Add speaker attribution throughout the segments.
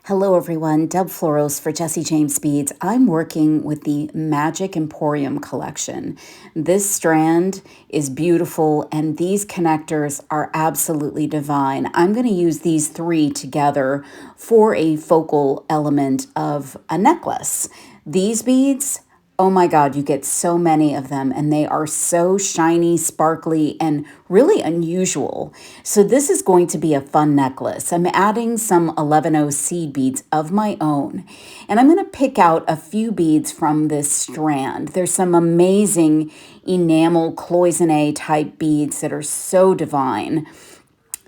Speaker 1: Hello everyone, Deb Floros for Jesse James Beads. I'm working with the Magic Emporium collection. This strand is beautiful and these connectors are absolutely divine. I'm going to use these three together for a focal element of a necklace. These beads, oh my God, you get so many of them and they are so shiny, sparkly, and really unusual. So this is going to be a fun necklace. I'm adding some 11O seed beads of my own, and I'm going to pick out a few beads from this strand. There's some amazing enamel cloisonne type beads that are so divine.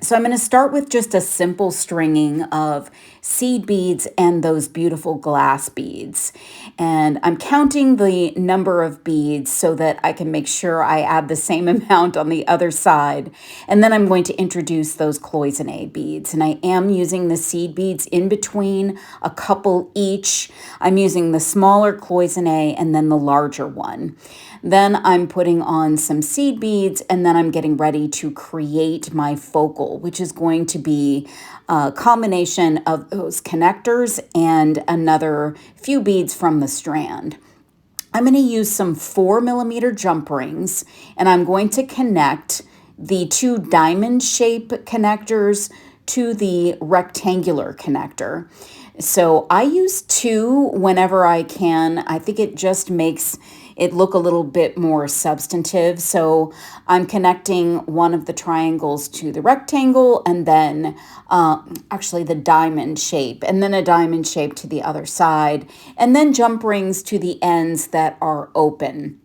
Speaker 1: So I'm going to start with just a simple stringing of seed beads and those beautiful glass beads. And I'm counting the number of beads so that I can make sure I add the same amount on the other side. And then I'm going to introduce those cloisonne beads. And I am using the seed beads in between, a couple each. I'm using the smaller cloisonne and then the larger one. Then I'm putting on some seed beads, and then I'm getting ready to create my focal, which is going to be a combination of those connectors and another few beads from the strand. I'm going to use some 4mm jump rings, and I'm going to connect the two diamond shape connectors to the rectangular connector. So I use two whenever I can. I think it just makes it look a little bit more substantive. So I'm connecting one of the triangles to the rectangle and then actually the diamond shape, and then a diamond shape to the other side, and then jump rings to the ends that are open.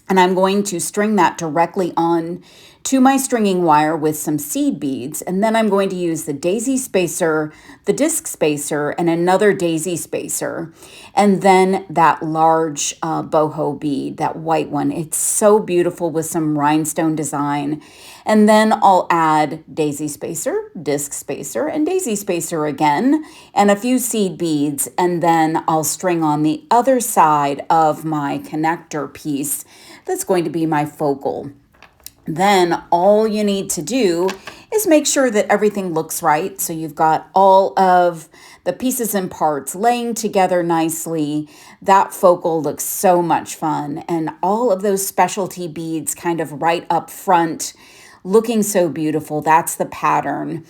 Speaker 1: And I'm going to string that directly on to my stringing wire with some seed beads. And then I'm going to use the daisy spacer, the disc spacer, and another daisy spacer. And then that large boho bead, that white one. It's so beautiful with some rhinestone design. And then I'll add daisy spacer, disc spacer, and daisy spacer again, and a few seed beads. And then I'll string on the other side of my connector piece. That's going to be my focal. Then all you need to do is make sure that everything looks right. So you've got all of the pieces and parts laying together nicely. That focal looks so much fun. And all of those specialty beads kind of right up front, looking so beautiful. That's the pattern.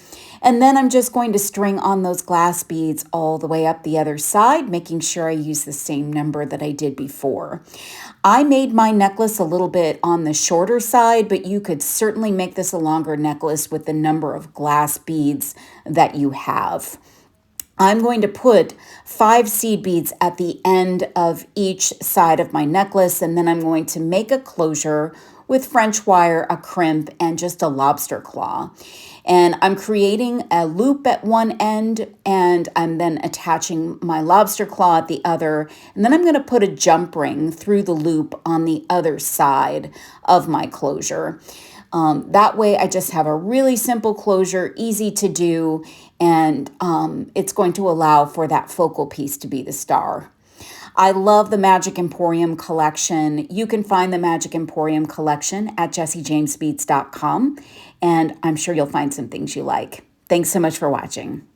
Speaker 1: And then I'm just going to string on those glass beads all the way up the other side, making sure I use the same number that I did before. I made my necklace a little bit on the shorter side, but you could certainly make this a longer necklace with the number of glass beads that you have. I'm going to put 5 seed beads at the end of each side of my necklace, and then I'm going to make a closure with French wire, a crimp, and just a lobster claw. And I'm creating a loop at one end, and I'm then attaching my lobster claw at the other. And then I'm going to put a jump ring through the loop on the other side of my closure. That way I just have a really simple closure, easy to do, and it's going to allow for that focal piece to be the star. I love the Magic Emporium collection. You can find the Magic Emporium collection at jessejamesbeads.com, and I'm sure you'll find some things you like. Thanks so much for watching.